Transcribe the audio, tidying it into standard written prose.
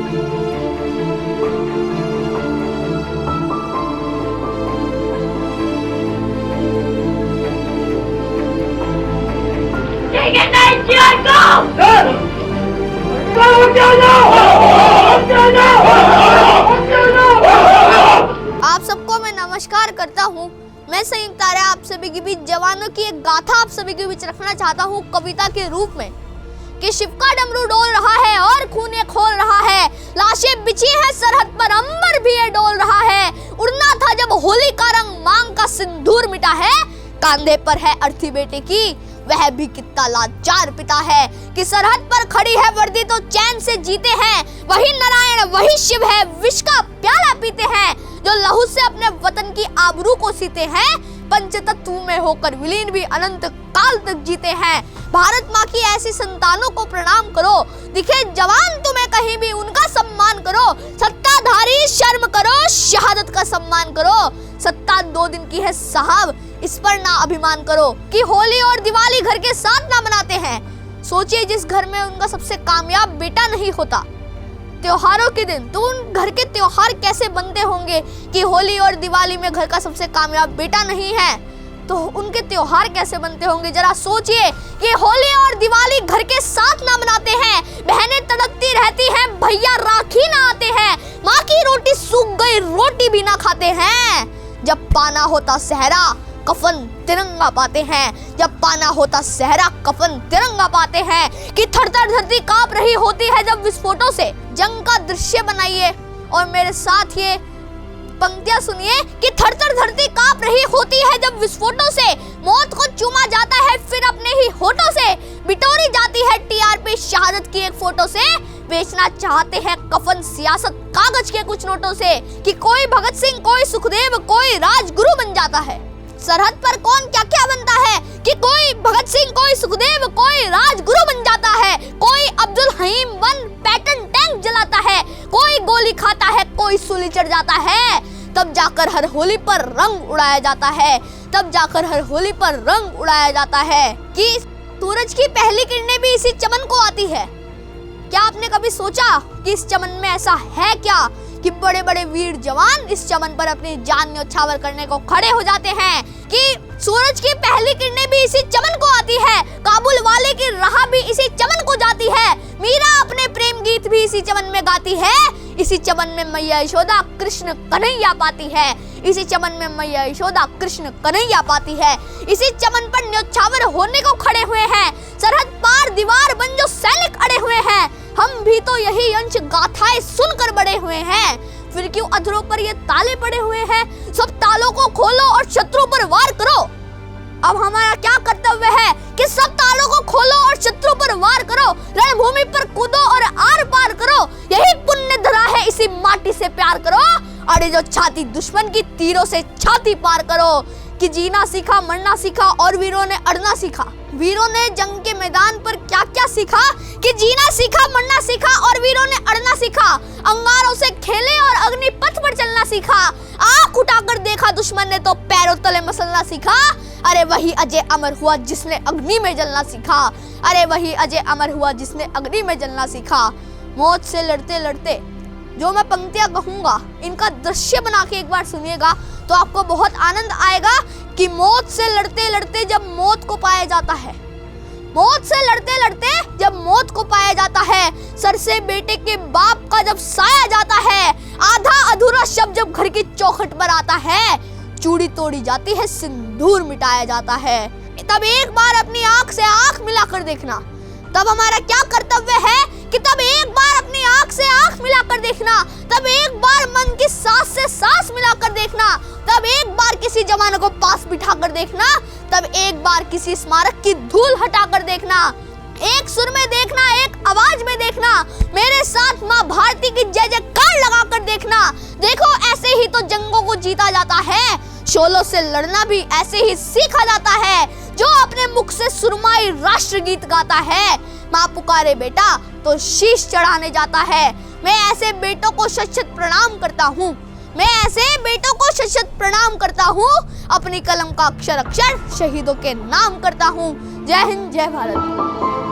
आप सबको मैं नमस्कार करता हूँ। मैं संयुक्त आर्य आप सभी के बीच जवानों की एक गाथा आप सभी के बीच रखना चाहता हूँ कविता के रूप में कि शिव का डमरू डोल रहा है और खूने खोल रहा है, लाशें बिछी है सरहद पर, अंबर भी ये डोल रहा है। उड़ना था जब होली का रंग, मांग का सिंदूर मिटा है, कांधे पर है अर्थी बेटे की, वह भी कितना लाचार पिता है कि सरहद पर खड़ी है वर्दी तो चैन से जीते हैं। वही नारायण वही शिव है, विष का प्याला पीते हैं, जो लहू से अपने वतन की आबरू को सीते हैं। पंचतत्व में होकर विलीन भी अनंत काल तक जीते हैं। भारत माँ की ऐसी संतानों को प्रणाम करो, दिखे जवान तुम्हें कहीं भी उनका सम्मान करो। सत्ताधारी शर्म करो, शहादत का सम्मान करो। सत्ता 2 दिन की है साहब, इस पर ना अभिमान करो कि होली और दिवाली घर के साथ ना मनाते हैं। सोचिए जिस घर में उनका सबसे कामयाब बेटा नहीं होता, त्योहारों के दिन तो उन घर के त्योहार कैसे बनते होंगे कि होली और दिवाली में घर का सबसे कामयाब बेटा नहीं है तो उनके त्योहार कैसे बनते होंगे। जरा सोचिए कि होली और दिवाली घर के साथ ना मनाते हैं, बहनें तड़पती रहती हैं, भैया राखी ना आते हैं, माँ की रोटी सूख गई रोटी भी ना खाते हैं। जब पाना होता सहरा कफन तिरंगा पाते हैं, जब पाना होता सहरा कफन तिरंगा पाते हैं कि थर-थर धरती कांप रही होती है जब विस्फोटों से। जंग का दृश्य बनाइए और मेरे साथ ये पंक्तियां सुनिए कि थर-थर धरती कांप रही होती है जब विस्फोटों से, मौत को चूमा जाता है फिर अपने ही होठों से, बिटोरी जाती है टीआरपी शहादत की एक फोटो से। बेचना चाहते हैं कफन सियासत कागज के कुछ नोटों से कि कोई भगत सिंह कोई सुखदेव कोई राजगुरु बन जाता है। सरहद पर कौन क्या क्या बनता है कि कोई भगत सिंह कोई सुखदेव कोई राजगुरु बन जाता है, कोई अब्दुल हकीम बन पैटर्न टैंक जलाता है, कोई गोली खाता है कोई सूली चढ़ जाता है। तब जाकर हर होली पर रंग उड़ाया जाता है, तब जाकर हर होली पर रंग उड़ाया जाता है कि सूरज की पहली किरणें भी इसी चमन को आती है। क्या आपने कभी सोचा कि इस चमन में ऐसा है क्या कि बड़े बड़े वीर जवान इस चमन पर अपनी जान न्योछावर करने को खड़े हो जाते हैं कि सूरज की पहली किरणें भी इसी चमन को आती है, काबुल वाले की राह भी इसी चमन को जाती है, मीरा अपने प्रेम गीत भी इसी चमन में गाती है। इसी चमन में मैया यशोदा कृष्ण कन्हैया पाती है, इसी चमन में मैया यशोदा कृष्ण कन्हैया पाती है। इसी चमन पर न्योछावर होने को खड़े हुए हैं सरहद पार दीवार बन जो सैनिक अड़े हुए हैं। हम भी तो यही अंश गाथाएं सुनकर बड़े हुए हैं, फिर क्यों अधरों पर ये ताले पड़े हुए हैं। सब तालों को खोलो और शत्रु पर वार करो। अब हमारा क्या कर्तव्य है कि सब तालों को खोलो और शत्रु पर वार करो, रणभूमि पर कूदो और आर पार करो। यही पुण्य धरा है, इसी माटी से प्यार करो। अरे जो छाती दुश्मन की तीरों से छाती पार करो कि जीना सीखा मरना सीखा और वीरों ने अड़ना सीखा। वीरों ने जंग के मैदान पर क्या क्या सीखा कि जीना सीखा मरना सीखा और वीरों ने अड़ना सीखा। अंगारों से खेले और अग्निपथ पर चलना सीखा, आंख उठाकर देखा दुश्मन ने तो पैरों तले मसलना सीखा। अरे वही अजय अमर हुआ जिसने अग्नि में जलना सीखा, अरे वही अजय अमर हुआ जिसने अग्नि में जलना सीखा। मौत से लड़ते लड़ते जो मैं पंक्तियां कहूंगा इनका दृश्य बना के एक बार सुनिएगा तो आपको बहुत आनंद आएगा कि मौत से लड़ते लड़ते जब मौत को पाया जाता है, मौत से लड़ते लड़ते जब मौत को पाया जाता है, सर से बेटे के बाप का जब साया जाता है, आधा अधूरा शब्द जब घर की चौखट पर आता है, चूड़ी तोड़ी जाती है सिंदूर मिटाया जाता है। तब एक बार अपनी आंख से आंख मिलाकर देखना। तब हमारा क्या कर्तव्य है कि तब एक बार अपनी आंख से आंख मिलाकर देखना, तब एक बार मन की सांस से सांस मिलाकर देखना, तब एक बार किसी जवान को पास बिठाकर देखना, तब एक बार किसी स्मारक की धूल हटाकर देखना, एक सुर में देखना एक आवाज में देखना, मेरे साथ माँ भारती की जय जयकार लगाकर देखना। देखो ऐसे ही तो जंगों को जीता जाता है, शोलों से लड़ना भी ऐसे ही सीखा जाता है। जो अपने मुख से सुरमाई राष्ट्रगीत गाता है, माँ पुकारे बेटा तो शीश चढ़ाने जाता है। मैं ऐसे बेटों को शत-शत प्रणाम करता हूँ, मैं ऐसे बेटों को शत-शत प्रणाम करता हूँ। अपनी कलम का अक्षर अक्षर शहीदों के नाम करता हूँ। जय हिंद जय भारत।